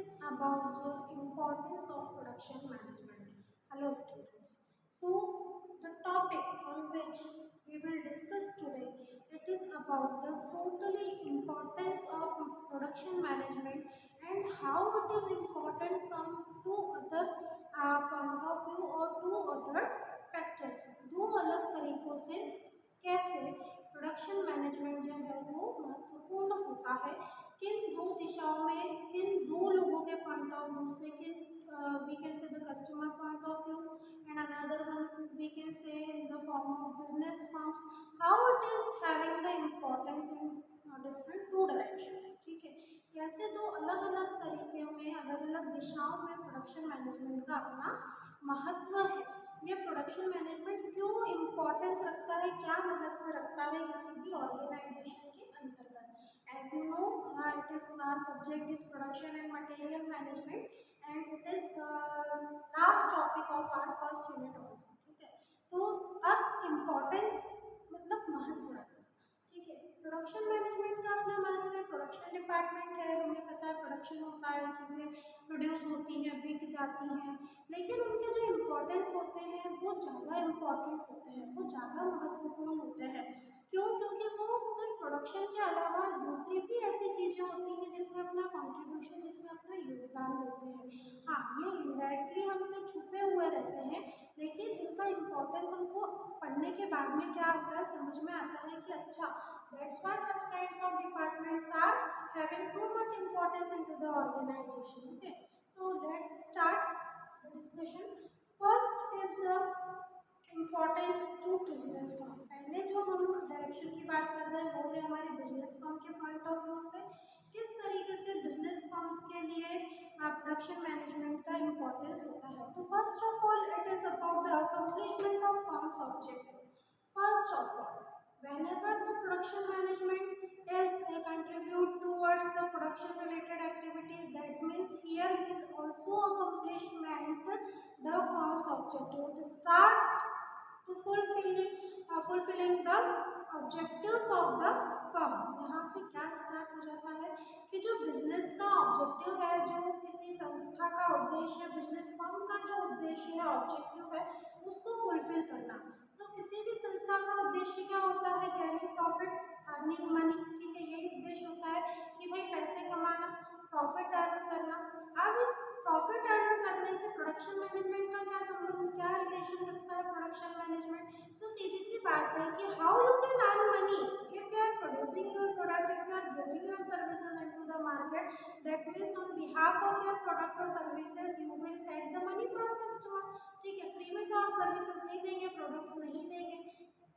is about the importance of production management. Hello students. So the topic on which we will discuss today, it is about the totally importance of production management and how it is important from two other point of view or two other factors. दो अलग तरीकों से कैसे production management जो है वो महत्वपूर्ण होता है, किन दो दिशाओं में, किन दो लोगों के पॉइंट ऑफ व्यू से, किन we can say the customer point of view and another one we can say in the form of business firms, how it is having the importance in different two directions. ठीक है, कैसे दो अलग अलग तरीके में, अलग अलग दिशाओं में प्रोडक्शन मैनेजमेंट का अपना महत्व है। ये प्रोडक्शन मैनेजमेंट क्यों इम्पोर्टेंस रखता है, क्या महत्व रखता है किसी भी ऑर्गेनाइजेशन के अंतर्गत। As you know, it is our subject is production and material management, and it is the last topic of our first unit also. ठीक है, तो अब इम्पोर्टेंस मतलब महत्व रखना। ठीक है, प्रोडक्शन मैनेजमेंट का अपना महत्व है। प्रोडक्शन डिपार्टमेंट है, हमें पता है प्रोडक्शन होता है, चीज़ें प्रोड्यूस होती हैं, बिक जाती हैं, लेकिन उनके जो इम्पोर्टेंस होते हैं वो ज़्यादा इम्पोर्टेंट होते हैं, वो ज़्यादा महत्वपूर्ण होते हैं। क्यों? क्योंकि वो सिर्फ प्रोडक्शन के अलावा दूसरी भी ऐसी चीज़ें होती हैं जिसमें अपना कॉन्ट्रीब्यूशन, जिसमें अपना योगदान देते हैं। हाँ, ये इनडायरेक्टली हमसे छुपे हुए रहते हैं, लेकिन इनका इम्पोर्टेंस हमको पढ़ने के बाद में क्या आता है, समझ में आता है कि अच्छा, that's why such kinds of departments are having too much importance into the organisation. Okay, so let's start the discussion. First is the importance to business firm. पहले जो हम डायरेक्शन की बात कर रहे हैं वो है हमारे बिजनेस फर्म के पॉइंट ऑफ व्यू से, किस तरीके से बिजनेस फर्म्स के लिए प्रोडक्शन मैनेजमेंट का इम्पोर्टेंस होता है। तो first of all it is about the accomplishment of firms objective. First of all, whenever the production management is contribute towards the production related activities, that means here is also accomplishment the firm's objective to start to fulfilling the objectives of the firm। यहाँ से क्या start हो जाता है कि जो business का objective है, जो किसी संस्था का उद्देश्य है, बिजनेस फर्म का जो उद्देश्य है, ऑब्जेक्टिव है, उसको फुलफिल करना। तो किसी भी संस्था का उद्देश्य क्या होता है, गेनिंग प्रॉफिट, अर्निंग मनी। ठीक है, यही उद्देश्य होता है कि भाई पैसे कमाना, प्रॉफिट अर्न करना। अब इस प्रॉफिट अर्न करने से प्रोडक्शन मैनेजमेंट का क्या संबंध, क्या रिलेशन रखता है प्रोडक्शन मैनेजमेंट। तो सीधी सी बात है कि how you can earn money if you are producing your product, if you are giving your services into the market, that means on behalf of your product और services you will take the money from customer. ठीक है, free में तो आप services नहीं देंगे, products नहीं देंगे।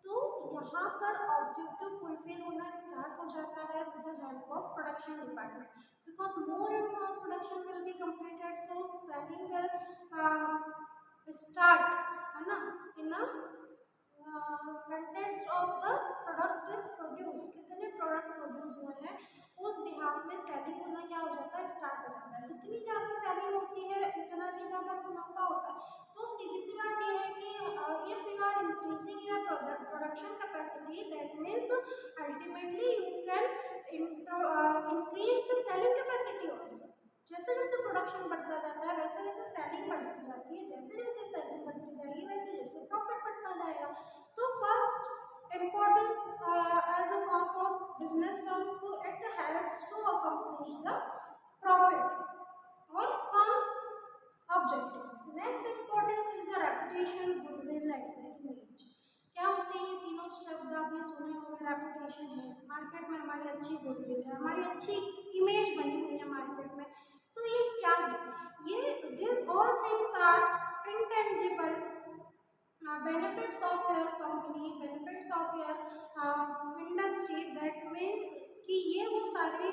तो यहाँ पर ऑब्जेक्टिव फुलफिल होना स्टार्ट हो जाता है with the help of production department, because more and more production will be completed, so selling will start, है ना, in a contest of the product is produce. कितने प्रोडक्ट प्रोड्यूस हुए हैं उस बिहाफ में सेलिंग होना क्या हो जाता है, स्टार्ट हो जाता है। जितनी ज़्यादा सेलिंग होती है उतना ही ज़्यादा मुनाफा होता है। तो सीधी सी बात यह है कि if you are increasing your production capacity, that means ultimately you can increase the selling capacity also. जैसे जैसे प्रोडक्शन बढ़ता जाता है वैसे वैसे सेलिंग बढ़ती जाती है, जैसे जैसे सेलिंग बढ़ती जाएगी वैसे जैसे प्रॉफिट बढ़ता जाएगा। तो first importance as a form of business firms, तो it helps to accomplish the profit और firms objective. Next importance is the reputation, goodwill and image. क्या होते हैं ये तीनों शब्द आपने सुने होंगे। रेपुटेशन है, मार्केट में हमारी अच्छी गुडविल है, हमारी अच्छी इमेज बनी हुई है मार्केट में। तो ये क्या है, ये this all things are intangible benefits of your company, benefits of your industry. That means कि ये वो सारे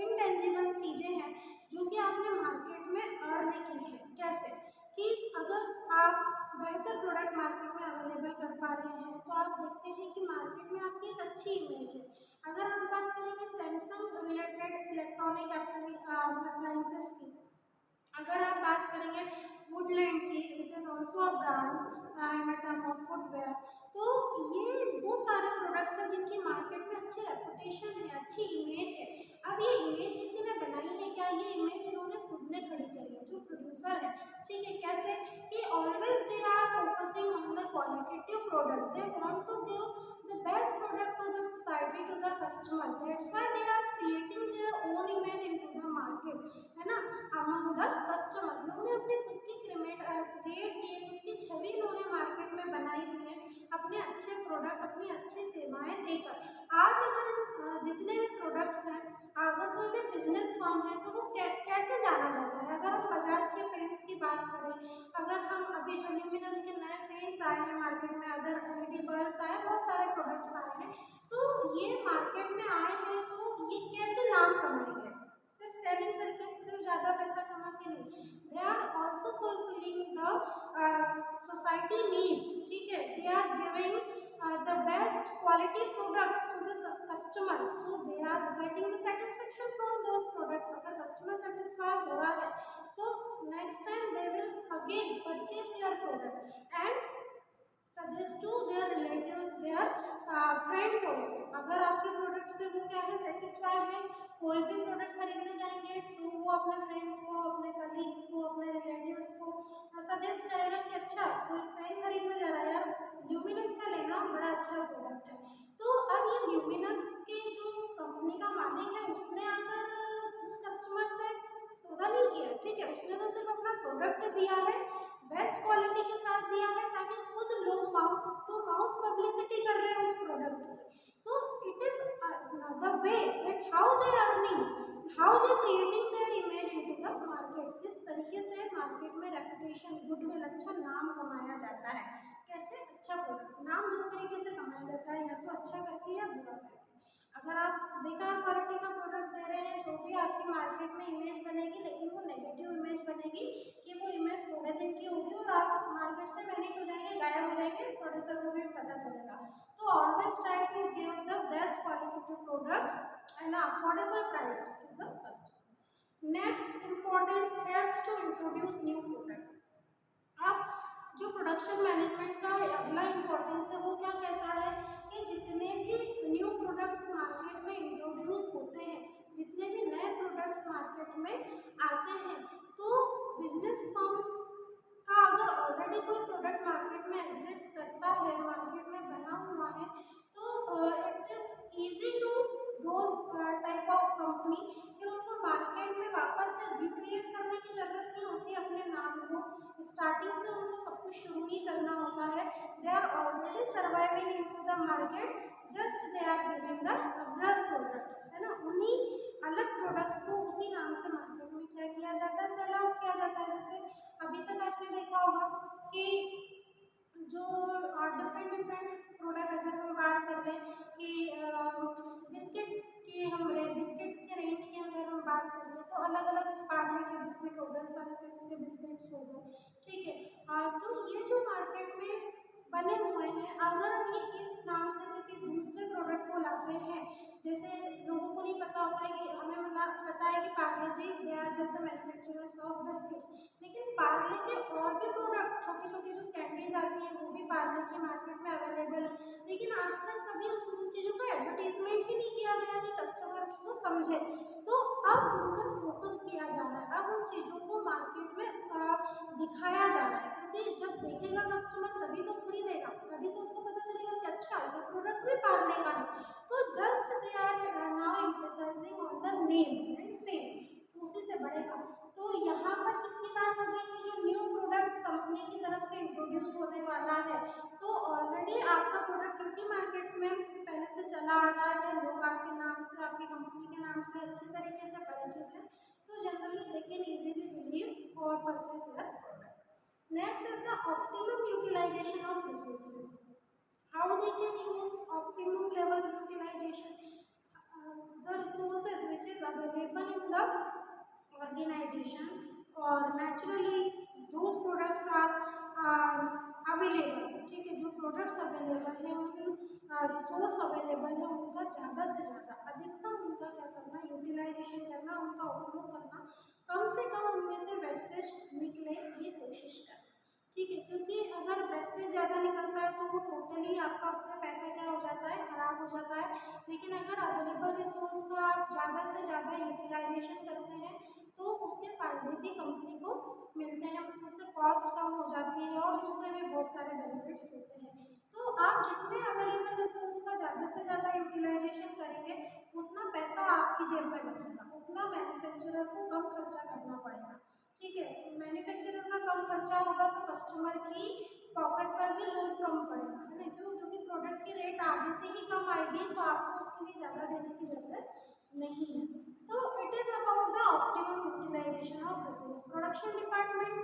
इंटेंजिबल चीज़ें हैं जो कि आपने मार्केट में अर्न की है। कैसे कि अगर आप बेहतर प्रोडक्ट मार्केट में अवेलेबल कर पा रहे हैं तो आप देखते हैं कि मार्केट में आपकी एक अच्छी इमेज है। अगर हम बात करेंगे सैमसंग रिलेटेड इलेक्ट्रॉनिक अप्लायंसेस की, अगर आप बात करेंगे वुडलैंड की, it is also a brand in term of footwear. तो ये वो सारे प्रोडक्ट हैं जिनकी मार्केट में अच्छी रेपुटेशन है, अच्छी इमेज है। अब ये इमेज किसी ने बनाई है क्या, ये image qualitative product. They want to give the best product to the society, to the customer. That's why they are creating their own image into the market, है ना, among the customer. इन्होंने अपनी खुद की क्रिएट की खुद की छवि इन्होंने मार्केट में बनाई हुई है अपने अच्छे प्रोडक्ट, अपनी अच्छी सेवाएं देकर। आज अगर जितने भी प्रोडक्ट्स हैं, अगर कोई भी बिजनेस फर्म है तो वो कैसे जाना जाता है। अगर हम बजाज के पेन्स की बात करें, अगर हम अभी जो ल्यूमिनस के नए पेन्स आए हैं मार्केट में, अदर एलईडी बल्ब्स आए, बहुत सारे प्रोडक्ट्स आए हैं, तो ये मार्केट में आए हैं तो ये कैसे नाम कमाएंगे, सिर्फ सेलिंग करके, सिर्फ ज़्यादा पैसा कमा के नहीं। They are also fulfilling the society needs, ठीक है। They are giving the best quality products to the customer, so they are getting the satisfaction from those products. अगर customer satisfied हो रहा है, so next time they will again purchase your product and suggest to their relatives, their friends also. अगर आपके product से वो क्या है, सेटिस्फाइड है, कोई भी प्रोडक्ट खरीदने जाएंगे तो वो अपने फ्रेंड्स को, अपने कलीग्स को, अपने रिलेटिव्स को सजेस्ट करेगा कि अच्छा कोई फ्रेंड खरीदने जा रहा है यार, ल्यूमिनस का लेना, बड़ा अच्छा प्रोडक्ट है। तो अब ये ल्यूमिनस के जो कंपनी का मालिक है, उसने आकर उस कस्टमर से सौदा नहीं किया, ठीक है, उसने तो सिर्फ अपना प्रोडक्ट दिया है, बेस्ट क्वालिटी के साथ दिया है, ताकि खुद लोग माउथ टू माउथ पब्लिसिटी कर रहे हैं उस प्रोडक्ट की। तो it is the way that how they earning, how they creating there image into the market. इस तरीके से मार्केट में रेपुटेशन, गुडविल, अच्छा नाम कमाया जाता है। कैसे? अच्छा प्रोडक्ट। नाम दो तरीके से कमाया जाता है, या तो अच्छा करके या बुरा करके। अगर आप बेकार क्वालिटी का प्रोडक्ट दे रहे हैं तो भी आपकी मार्केट में इमेज बनेगी, लेकिन वो नेगेटिव इमेज बनेगी कि वो इमेज थोड़े दिन की होगी और आप मार्केट से वैनिश हो जाएंगे, गायब हो जाएंगे, प्रोड्यूसर को भी पता चलेगा। तो always try to give the best quality products and affordable price to the customer. Next importance helps to introduce new product. अब जो प्रोडक्शन मैनेजमेंट का अगला इम्पोर्टेंस है वो क्या कहता है कि जितने भी न्यू प्रोडक्ट मार्केट में इंट्रोड्यूस होते हैं, जितने भी नए प्रोडक्ट्स मार्केट में आते हैं, तो बिजनेस फर्म्स का अगर ऑलरेडी कोई प्रोडक्ट मार्केट में एग्जिस्ट करता है, मार्केट में बना हुआ है, तो it is easy to those type of company कि उनको मार्केट में वापस से रिक्रिएट करने की जरूरत नहीं होती अपने नाम को। स्टार्टिंग से उनको सब कुछ शुरू नहीं करना होता है। They are already surviving into the market, just they are giving the other products, है ना, उन्हीं अलग प्रोडक्ट्स को उसी नाम से मार्केट में क्या किया जाता है, सेल आउट किया जाता है। जैसे अभी तक आपने देखा होगा कि जो डिफरेंट डिफरेंट प्रोडक्ट, अगर हम बात कर लें कि बिस्किट की, हम बिस्किट्स के रेंज की अगर हम बात कर लें, तो अलग अलग पार्ले के बिस्किट हो गए, सनफिस्ट के बिस्किट्स हो गए, ठीक है। तो ये जो मार्केट में बने हुए हैं, अगर हम ये इस नाम से किसी दूसरे प्रोडक्ट को लाते हैं, जैसे लोगों को नहीं पता होता है कि हमें मतलब पता है कि Parle G they are just the manufacturers of biscuits, लेकिन पार्ले के और भी प्रोडक्ट्स, छोटी छोटी जो कैंडीज आती हैं वो भी पार्ले की मार्केट में अवेलेबल है, लेकिन आज तक कभी उन चीज़ों का एडवर्टीजमेंट ही नहीं किया गया कि कस्टमर उसको समझे। तो अब उन पर फोकस किया जा रहा है, अब उन चीज़ों को मार्केट में दिखाया जा रहा है, क्योंकि जब देखेगा कस्टमर तभी तो खरीदेगा, तभी तो उसको पता चलेगा कि अच्छा ये प्रोडक्ट भी पार्ले का है। तो just they are now emphasising on the name and fame, तो उसी से बढ़ेगा। तो यहाँ पर किसकी बात हो गई कि जो न्यू प्रोडक्ट कंपनी की तरफ से इंट्रोड्यूस होने वाला है, तो ऑलरेडी आपका प्रोडक्ट क्योंकि मार्केट में पहले से चला आ रहा है, लोग आपके नाम से, आपकी कंपनी के नाम से अच्छे तरीके से परिचित है, तो generally they can easily believe और purchase your product. Next is the optimum utilisation of resources. How they can use optimum level utilization the resources which is available in the organization, or naturally those products are available, ठीक है, जो products available है, उन resource available है, उनका ज़्यादा से ज़्यादा अधिकतम उनका क्या करना, यूटिलाइजेशन करना, उनका उपयोग करना, कम से कम उनमें से वेस्टेज निकले ये कोशिश करना, ठीक है। क्योंकि अगर वेस्टेज ज़्यादा निकलता है तो वो टोटली आपका उसमें पैसा क्या हो जाता है, खराब हो जाता है। लेकिन अगर अवेलेबल रिसोर्स का आप ज़्यादा से ज़्यादा यूटिलाइजेशन करते हैं तो उसके फायदे भी कंपनी को मिलते हैं, उससे कॉस्ट कम हो जाती है और दूसरे भी बहुत सारे बेनिफिट्स होते हैं। तो आप जितने अवेलेबल रिसोर्स का ज़्यादा से ज़्यादा यूटिलाइजेशन करेंगे उतना पैसा आपकी जेब में बचेगा, उतना मैन्युफैक्चरर को कम खर्चा करना पड़ेगा। ठीक है, मैन्युफैक्चरर का कम खर्चा होगा तो कस्टमर की पॉकेट पर भी लोड कम पड़ेगा, है ना, क्यों, क्योंकि प्रोडक्ट की रेट आगे से ही कम आएगी तो आपको उसके लिए ज़्यादा देने की ज़रूरत नहीं है। तो it is about the optimum utilisation of resource. Production department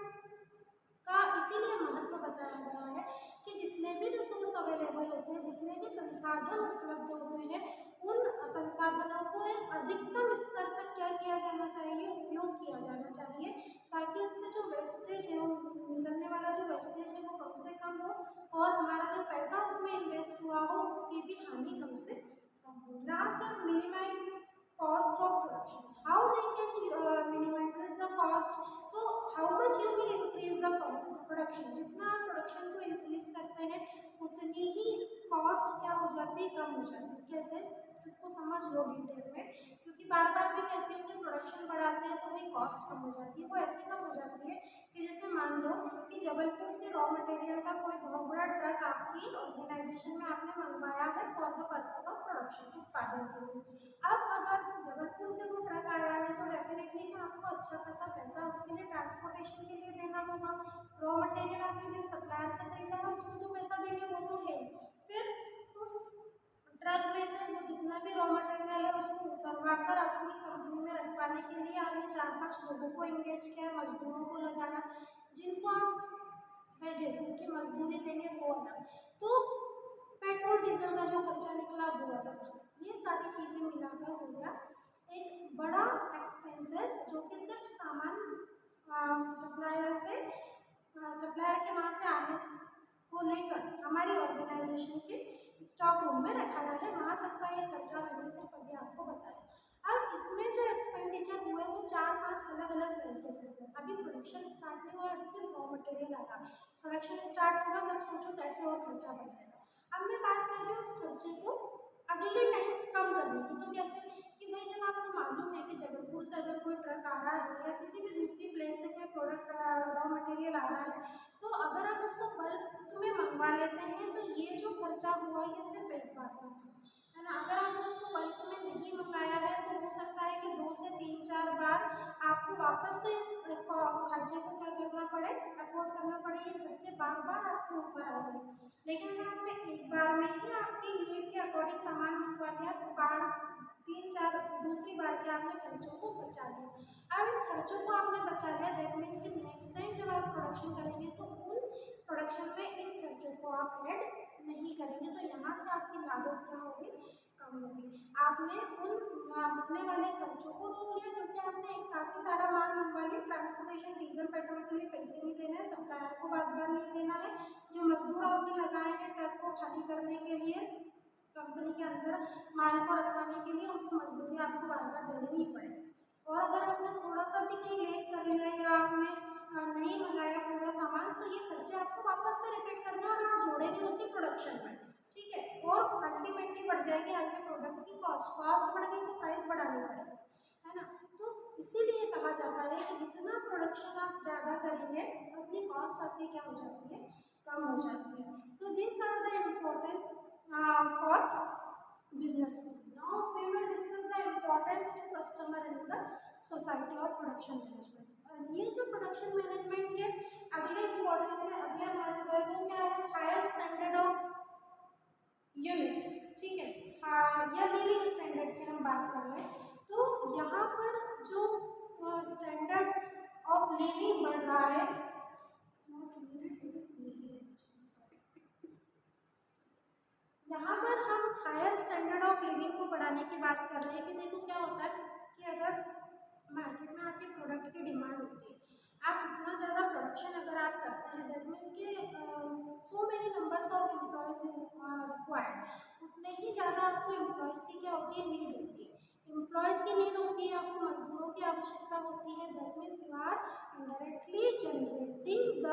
का इसीलिए महत्व बताया गया है कि जितने भी रिसोर्स अवेलेबल होते हैं, जितने भी संसाधन उपलब्ध होते हैं, उन संसाधनों को एक अधिकतम स्तर तक क्या किया जाना चाहिए, उपयोग किया जाना चाहिए, ताकि उनसे जो वेस्टेज है, निकलने वाला जो वेस्टेज है वो कम से कम हो और हमारा जो पैसा उसमें इन्वेस्ट हुआ हो उसकी भी हानि कम से कम हो। Last is minimise cost of production. How they can minimise the cost, तो how much you will increase the production, जितना आप प्रोडक्शन को इंक्रीज करते हैं उतनी ही कॉस्ट क्या हो जाती है, कम हो जाती है। कैसे, इसको समझ लो डिटेल में, क्योंकि बार बार मैं कहती हूँ कि प्रोडक्शन बढ़ाते हैं तो वही कॉस्ट कम हो जाती है। वो ऐसे कम हो जाती है कि जैसे मान लो कि जबलपुर से रॉ मटेरियल का कोई बहुत बड़ा ट्रक आपकी ऑर्गेनाइजेशन में आपने मंगवाया है for the purpose of production, उत्पादन के लिए। अब अगर जबलपुर से वो ट्रक आया है तो डेफिनेटली कि आपको अच्छा खासा पैसा उसके लिए ट्रांसपोर्टेशन के लिए देना होगा। रॉ मटेरियल आपने जिस सप्लायर से खरीदा है उसको जो पैसा देंगे वो तो है, फिर उस ट्रक में से वो जितना भी रॉ मटेरियल है उसको उतरवा कर अपनी कंपनी में रखवाने के लिए आपने 4-5 लोगों को इंगेज किया, मजदूरों को लगाया, जिनको आप वेजेस उनकी मजदूरी देंगे वो अलग, तो पेट्रोल डीजल का जो खर्चा निकला वो अलग। ये सारी चीज़ें मिलाकर हो गया एक बड़ा एक्सपेंसेस, जो कि सिर्फ सामान सप्लायर के वहाँ से आने को लेकर हमारी ऑर्गेनाइजेशन के स्टॉक रूम में रखाया है, वहाँ तक का ये खर्चा मैंने सिर्फ अभी आपको बताया। अब इसमें जो एक्सपेंडिचर हुए वो 4-5 अलग अलग तरीके से हुए। अभी प्रोडक्शन स्टार्ट नहीं हुआ, अभी सिर्फ रॉ मटेरियल आया, प्रोडक्शन स्टार्ट होगा तब सोचो कैसे और खर्चा बचेगा। अब मैं बात कर रही हूँ उस खर्चे को अगले टाइम कम करने की, तो कैसे कि भाई जब आपको मालूम है कि जबलपुर से अगर कोई ट्रक आ रहा है या किसी भी दूसरी प्लेस से कोई प्रोडक्ट रॉ मटेरियल आ रहा है, तो अगर आप उसको बल्क में मंगवा लेते हैं तो ये जो खर्चा हुआ ये सिर्फ एक बार का है ना। अगर आपने उसको बल्क में नहीं मंगाया है तो हो सकता है कि 2 से 3-4 बार आपको वापस से इस खर्चे को क्या करना पड़े, अफोर्ड करना पड़े, ये खर्चे बार बार आपके ऊपर आएंगे। लेकिन अगर आपने एक बार में ही आपकी नीड के अकॉर्डिंग सामान मंगवा लिया तो बार 3-4 दूसरी बार के आपने खर्चों को बचा लिया। अब इन खर्चों को आपने बचा लिया, दैट मीन्स कि नेक्स्ट टाइम जब आप प्रोडक्शन करेंगे तो उन प्रोडक्शन में इन खर्चों को आप ऐड नहीं करेंगे, तो यहाँ से आपकी लागत क्या होगी, कम होगी। आपने उन होने वाले खर्चों को रोक लिया क्योंकि आपने एक साथ ही सारा माल मंगवा लिया, ट्रांसपोर्टेशन डीजल पेट्रोल के लिए पैसे नहीं देने हैं, सप्लायर को बार बार नहीं देना है, जो मजदूर आपने लगाए हैं ट्रक को खाली करने के लिए, कंपनी के अंदर माल को रखवाने के लिए, उनको मजदूरी आपको बार बार देनी नहीं पड़ेगी। और अगर आपने थोड़ा सा भी कहीं लेट कर लिया या आपने नहीं मंगाया पूरा सामान तो ये खर्चे आपको वापस से रिपीट करना और आप जोड़ेंगे उसी प्रोडक्शन में, ठीक है, और अल्टीमेटली बढ़ जाएगी आपके प्रोडक्ट की कॉस्ट बढ़ गई तो प्राइस बढ़ानी पड़ेगी, है ना। तो इसीलिए कहा जाता है कि जितना प्रोडक्शन आप ज़्यादा करेंगे उतनी कॉस्ट आपकी क्या हो जाती है, कम हो जाती है। तो this are the importance for business. Now we will discuss the importance to customer in the society of production management. ये जो प्रोडक्शन मैनेजमेंट के अगले इम्पोर्टेंस है, अगला महत्व है वो क्या है, हायर स्टैंडर्ड ऑफ यूनिट, ठीक है, या लिविंग स्टैंडर्ड की हम बात कर रहे हैं। तो यहाँ पर जो स्टैंडर्ड ऑफ लिविंग बढ़ रहा है, यहाँ पर हम हायर स्टैंडर्ड ऑफ लिविंग को बढ़ाने की बात कर रहे हैं कि देखो क्या होता है कि अगर मार्केट में आपके प्रोडक्ट की डिमांड होती है, आप इतना ज़्यादा प्रोडक्शन अगर आप करते हैं दैट मीन्स कि so many numbers of employees required, उतने ही ज़्यादा आपको एम्प्लॉयज़ की क्या होती है, नीड होती है, एम्प्लॉयज़ की नीड होती है, आपको मजदूरों की आवश्यकता होती है, that means you are indirectly generating the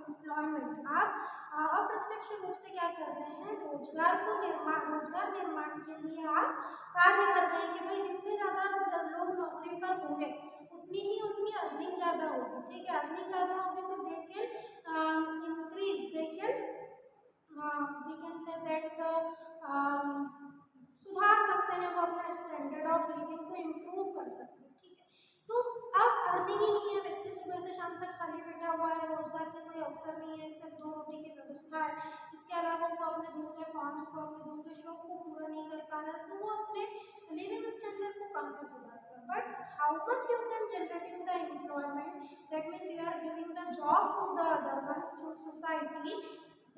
employment. आप अप्रत्यक्ष रूप से क्या कर रहे हैं, रोजगार निर्माण के लिए आप कार्य कर रहे हैं कि भाई जितने ज़्यादा लोग नौकरी पर होंगे उतनी ही उनकी अर्निंग ज़्यादा होगी, ठीक है, अर्निंग ज़्यादा होगी तो they can increase, they can we can say that सुधार सकते हैं, वो अपना स्टैंडर्ड ऑफ लिविंग को इम्प्रूव कर सकते हैं, ठीक है। तो अब अर्निंग ही नहीं है, व्यक्ति सुबह से शाम तक खाली बैठा हुआ है, रोजगार के कोई अवसर नहीं है, सिर्फ दो रोटी की व्यवस्था है, इसके अलावा वो अपने दूसरे फॉर्म्स को, अपने दूसरे शौक को पूरा नहीं कर पा रहा, तो वो अपने लिविंग स्टैंडर्ड को कहाँ से सुधारेगा। But how much you can generating the employment, that means you are giving the job to the other ones to society,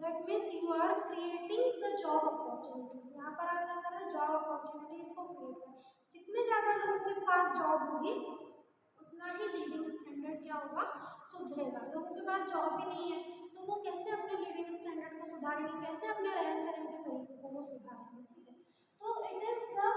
that means you are creating the job opportunities. यहाँ पर आप क्या कर रहे हैं, जॉब अपॉर्चुनिटीज को create करें। जितने ज़्यादा लोगों के पास जॉब होगी उतना ही लिविंग स्टैंडर्ड क्या होगा, सुधरेगा। लोगों के पास जॉब ही नहीं है तो वो कैसे अपने लिविंग स्टैंडर्ड को सुधारेंगे, कैसे अपने रहन सहन के तरीकों को वो सुधारेंगे, ठीक है। तो it is the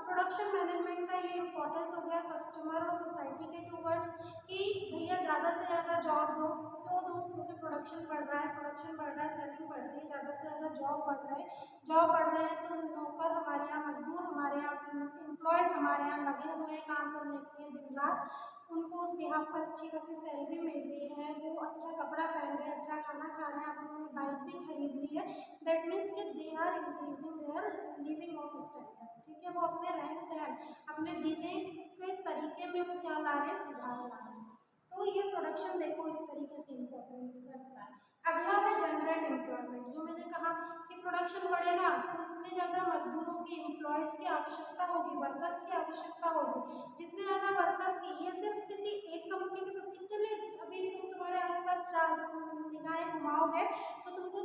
production management का ये इंपॉर्टेंस हो गया कस्टमर और सोसाइटी के टूवर्ड्स कि भैया ज़्यादा से ज़्यादा जॉब दो, क्यों दो, क्योंकि प्रोडक्शन बढ़ रहा है, प्रोडक्शन बढ़ रहा है, सेलिंग बढ़ रही है, ज़्यादा से ज़्यादा जॉब बढ़ रहा है, जॉब बढ़ रहे हैं तो नौकर हमारे यहाँ, मजदूर हमारे यहाँ, एम्प्लॉयज़ हमारे यहाँ लगे हुए हैं काम करने के लिए दिन रात, उनको उस बिहाफ पर अच्छी खासी सैलरी मिल रही है, वो अच्छा कपड़ा पहन रहे हैं, अच्छा खाना खा रहे हैं, उन्होंने बाइक भी खरीद ली है, दैट मीन्स कि they are increasing their living of standard, ठीक है। वो अपने रहन सहन, अपने जीने के तरीके में वो क्या ला रहे हैं, सुधार ला रहे हैं। तो ये प्रोडक्शन देखो इस तरीके से इम्पोर्टेंट लगता है। अगला है जनरेट एम्प्लॉयमेंट, जो मैंने कहा कि प्रोडक्शन बढ़ेगा तो उतने ज़्यादा मजदूरों की, एम्प्लॉयज़ की आवश्यकता होगी, वर्कर्स की आवश्यकता होगी। जितने ज़्यादा वर्कर्स की, ये सिर्फ किसी एक कंपनी के, कितने, अभी तुम तुम्हारे आसपास निगाहें घुमाओगे तो तुमको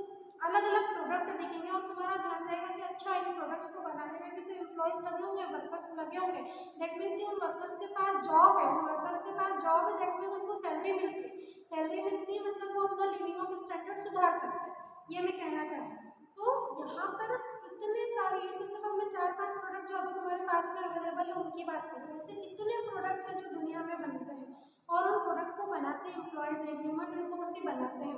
अलग अलग प्रोडक्ट दिखेंगे और तुम्हारा ध्यान जाएगा कि अच्छा इन प्रोडक्ट्स को बनाने में भी तो एम्प्लॉयज़ लगे होंगे, वर्कर्स लगे होंगे, दैट मीन्स कि उन वर्कर्स के पास जॉब है, उन वर्कर्स के पास जॉब है, दैट मीन्स उनको सैलरी मिलती है, सैलरी मिलती है मतलब वो अपना लिविंग ऑफ स्टैंडर्ड सुधार सकते हैं, ये मैं कहना चाहूँ। तो यहाँ पर इतने सारे, ये तो सिर्फ हमने 4-5 प्रोडक्ट जो अभी तुम्हारे पास में अवेलेबल है उनकी बात करें, ऐसे कितने प्रोडक्ट हैं जो दुनिया में बनते हैं और उन प्रोडक्ट को बनाते एम्प्लॉयज़ हैं, ह्यूमन रिसोर्स ही बनाते हैं,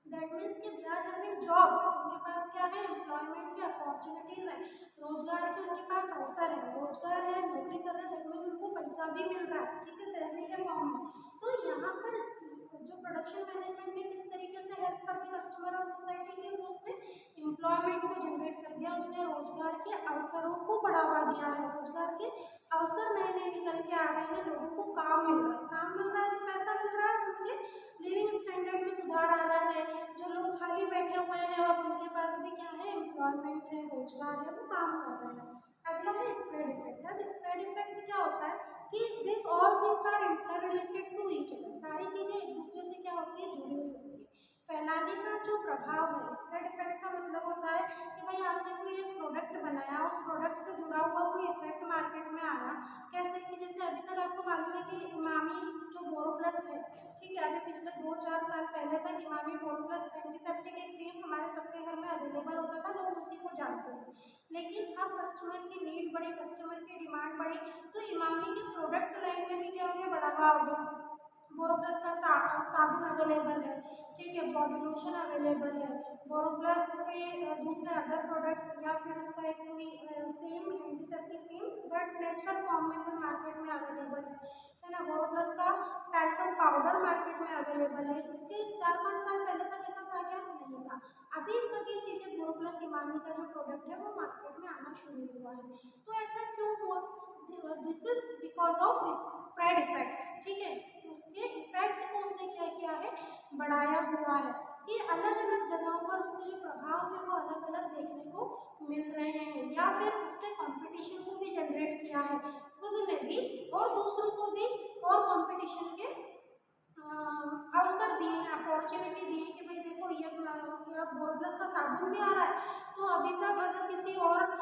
दैट मीन्स कि दे आर हैविंग जॉब्स, उनके पास क्या है, एम्प्लॉयमेंट की अपॉर्चुनिटीज़ है, रोजगार के उनके पास अवसर है, रोजगार है, नौकरी कर रहे हैं, दैट मीन्स उनको पैसा भी मिल रहा है, ठीक है, सैलरी के फॉर्म में। तो यहाँ पर जो प्रोडक्शन मैनेजमेंट ने किस तरीके से हेल्प कर दी कस्टमर और सोसाइटी के, उसने एम्प्लॉयमेंट को जनरेट कर दिया, उसने रोजगार के अवसरों को बढ़ावा दिया है, रोजगार के अवसर नए नए निकल के आ रहे हैं, लोगों को काम मिल रहा है, काम मिल रहा है तो पैसा मिल रहा है, उनके लिविंग स्टैंडर्ड में सुधार आ रहा है। जो लोग खाली बैठे हुए हैं अब उनके पास भी क्या है, एम्प्लॉयमेंट है, रोजगार है, वो काम कर रहे हैं। अगला है स्प्रेड इफेक्ट। अब स्प्रेड इफेक्ट क्या होता है कि this all things are inter related to each other, सारी चीज़ें एक दूसरे से क्या होती है, जुड़ी हुई होती है। फैलाने का जो प्रभाव है, स्प्रेड इफेक्ट का मतलब होता है कि भाई आपने कोई एक प्रोडक्ट बनाया, उस प्रोडक्ट से जुड़ा हुआ कोई इफेक्ट मार्केट में आया, कैसे कि जैसे अभी तक आपको मालूम है कि इमामी जो बोरोप्लस है, ठीक है, अभी पिछले 2-4 साल पहले तक इमामी बोरोप्लस एंटीसेप्टिक एक क्रीम हमारे सबके घर में अवेलेबल होता था, लोग उसी को जानते थे। लेकिन अब कस्टमर की नीड बढ़ी, कस्टमर की डिमांड बढ़ी, तो इमामी के प्रोडक्ट लाइन में भी क्या हो गया, बढ़ावा हो गया। बोरोप्लस का साबुन अवेलेबल है, ठीक है, बॉडी लोशन अवेलेबल है, बोरोप्लस के दूसरे अदर प्रोडक्ट्स या फिर उसका एक कोई same antiseptic cream but natural form में कोई मार्केट में अवेलेबल है ना, बोरोप्लस का टैल्कम पाउडर मार्केट में अवेलेबल है। इसके 4-5 साल पहले तक ऐसा था क्या, नहीं था। अभी सभी चीज़ें बोरोप्लस इमामी का जो प्रोडक्ट है वो मार्केट में आना शुरू हुआ है। तो ऐसा क्यों हुआ, this is because of spread effect, ठीक है, उसके इफेक्ट को उसने क्या किया है, बढ़ाया हुआ है कि अलग अलग जगहों पर उसके जो प्रभाव है वो अलग अलग देखने को मिल रहे हैं, या फिर उससे कंपटीशन को भी जनरेट किया है, खुद ने भी और दूसरों को भी, और कंपटीशन के अवसर दिए हैं, अपॉर्चुनिटी दी है कि भाई देखो ये बोरोप्लस का साबुन भी आ रहा है। तो अभी तक अगर किसी और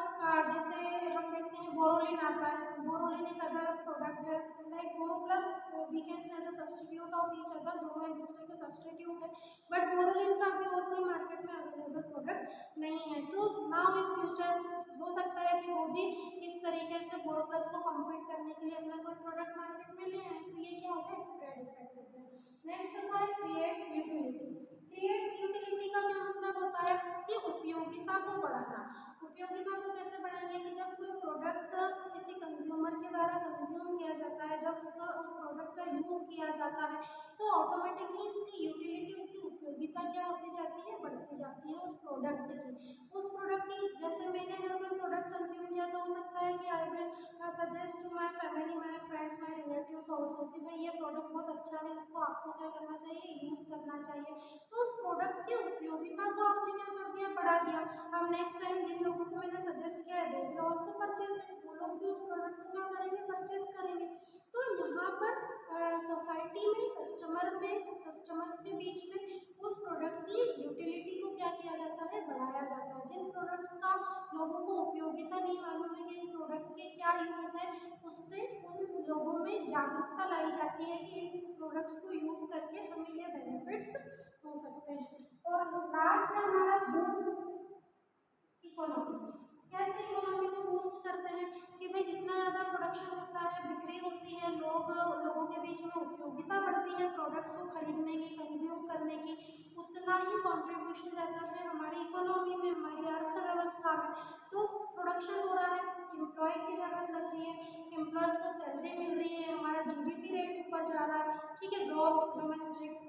जैसे हम देखते हैं बोरोलिन आता है, बोरोलिन एक अदर प्रोडक्ट है, like Boroplus we can say the substitute of each other, दोनों एक दूसरे के सब्स्टिट्यूट है, बट बोरोलिन का भी और कोई मार्केट में अवेलेबल प्रोडक्ट नहीं है। तो नाउ इन फ्यूचर हो सकता है कि वो भी इस तरीके से बोरोप्लस को कम्पीट करने के लिए अपना कोई प्रोडक्ट मार्केट में ले आए, तो ये क्या होगा, स्प्रेड इफेक्ट होता है। नेक्स्ट होता है क्रिएट्स यूटिलिटी। क्रिएट्स यूटिलिटी का क्या मतलब होता है कि उपयोगिता को बढ़ाना। उपयोगिता को कैसे बढ़ाएंगे कि जब कोई प्रोडक्ट किसी कंज्यूमर के द्वारा कंज्यूम किया जाता है, जब उसका उस प्रोडक्ट का यूज़ किया जाता है, तो ऑटोमेटिकली उसकी यूटिलिटी, उसकी उपयोगिता क्या होती जाती है, बढ़ती जाती है उस प्रोडक्ट की। उस प्रोडक्ट की, जैसे मैंने अगर कोई प्रोडक्ट कंज्यूम किया तो हो सकता है कि I will suggest to my family, my friends, my relatives also कि भाई ये प्रोडक्ट बहुत अच्छा है, इसको आपको क्या करना चाहिए, यूज़ करना चाहिए। तो उस प्रोडक्ट की उपयोगिता को आपने क्या कर दिया, बढ़ा दिया। अब नेक्स्ट टाइम जिन लोगों को मैंने सजेस्ट किया है, they will also purchase it, वो लोग भी उस प्रोडक्ट को क्या करेंगे, परचेज करेंगे। तो यहाँ पर सोसाइटी में, कस्टमर्स के बीच में उस प्रोडक्ट्स की यूटिलिटी को क्या किया जाता है, बढ़ाया जाता है। जिन प्रोडक्ट्स का लोगों को उपयोगिता नहीं मालूम है कि इस प्रोडक्ट के क्या यूज़ है, उससे उन लोगों में जागरूकता लाई जाती है कि इन प्रोडक्ट्स को यूज़ करके हमें ये बेनिफिट्स हो सकते हैं। और लास्ट है हमारा बूस्ट इकोनॉमी। कैसे इकोनॉमी को बूस्ट करते हैं कि भाई जितना ज़्यादा प्रोडक्शन होता है, बिक्री होती है, लोगों के बीच में उपयोगिता बढ़ती है प्रोडक्ट्स को खरीदने की, कंज्यूम करने की, उतना ही कंट्रीब्यूशन जाता है हमारी इकोनॉमी में, हमारी अर्थव्यवस्था में। तो प्रोडक्शन हो रहा है, एम्प्लॉय की ज़रूरत लग रही है, एम्प्लॉयज़ को सैलरी मिल रही है, हमारा जीडीपी रेट ऊपर जा रहा है, ठीक है, ग्रॉस डोमेस्टिक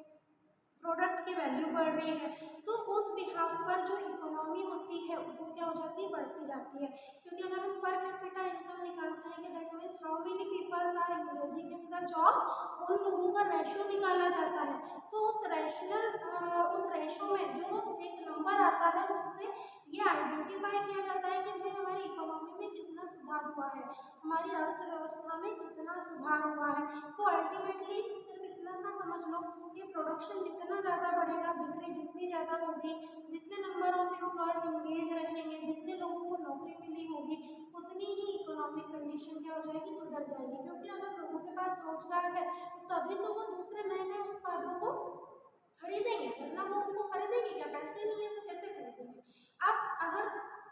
प्रोडक्ट की वैल्यू बढ़ रही है। तो उस बिहाफ पर जो इकोनॉमी होती है वो क्या हो जाती है, बढ़ती जाती है। क्योंकि अगर हम पर कैपिटा इनकम निकालते हैं कि that means how many peoples are engaging in the job, उन लोगों का रेशो निकाला जाता है। तो उस रेशो में जो एक नंबर आता है, उससे ये आइडेंटिफाई किया जाता है कि भाई हमारी इकोनॉमी में कितना सुधार हुआ है, हमारी अर्थव्यवस्था में कितना सुधार हुआ है। तो अल्टीमेटली सिर्फ इतना सा समझ लो कि प्रोडक्शन जितना ज़्यादा बढ़ेगा, बिक्री जितनी ज़्यादा होगी, जितने नंबर ऑफ एम्प्लॉयज़ इंगेज रहेंगे, जितने लोगों को नौकरी मिली होगी, उतनी ही इकोनॉमिक कंडीशन क्या हो जाएगी, सुधर जाएगी। क्योंकि अगर लोगों के पास रोजगार है तभी तो वो दूसरे नए नए उत्पादों को खरीदेंगे, वरना वो उनको खरीदेंगे क्या, पैसे नहीं है तो कैसे खरीदेंगे। अब अगर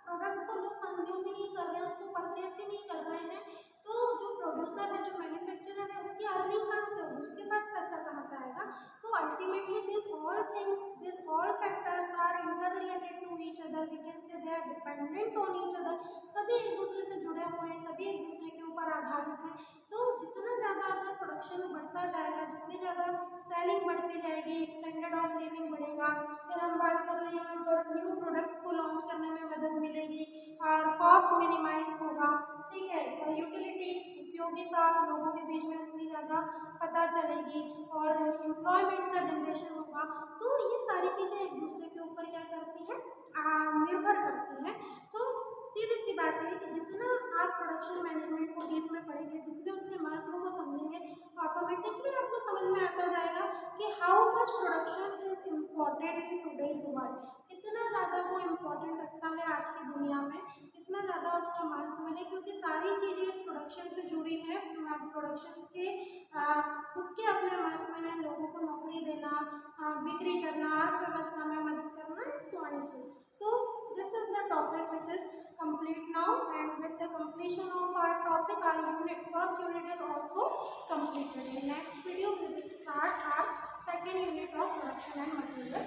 प्रोडक्ट को लोग कंज्यूम ही नहीं कर रहे हैं, उसको परचेस ही नहीं कर रहे हैं, तो जो प्रोड्यूसर है, जो मैन्युफैक्चरर है, उसकी अर्निंग कहाँ से होगी, उसके पास पैसा कहाँ से आएगा। तो ultimately this all factors are inter related to each other, we can say they are dependent on each other. सभी एक दूसरे से जुड़े हुए हैं, सभी एक दूसरे के ऊपर आधारित हैं। तो जितना ज़्यादा अगर प्रोडक्शन बढ़ता जाएगा, जितनी ज़्यादा सेलिंग बढ़ती जाएगी, स्टैंडर्ड ऑफ लिविंग बढ़ेगा। फिर हम बात कर रहे हैं यहाँ पर न्यू प्रोडक्ट्स को लॉन्च करने में मदद मिलेगी और कॉस्ट मिनिमाइज होगा, ठीक है, और यूटिलिटी, उपयोगिता लोगों के बीच में उतनी ज़्यादा पता चलेगी और एम्प्लॉयमेंट का जनरेशन होगा। तो ये सारी चीज़ें एक दूसरे के ऊपर क्या करती हैं, निर्भर करती हैं। तो सीधी सी बात है कि जितना आप प्रोडक्शन मैनेजमेंट को डीप में पढ़ेंगे, जितने उसके महत्व को समझेंगे, ऑटोमेटिकली आपको समझ में आता जाएगा कि how much production is important in today's world. कितना ज़्यादा वो इम्पोर्टेंट रखता है आज की दुनिया में, कितना ज़्यादा उसका महत्व है। क्योंकि सारी चीज़ें इस प्रोडक्शन से जुड़ी हैं। प्रोडक्शन के खुद के अपने महत्व हैं, लोगों को नौकरी देना, बिक्री करना, अर्थव्यवस्था में मदद करना, and so on so. So this is the topic which is complete now, and with the completion of our topic, our first unit is also completed. In next video we will start our second unit of production and material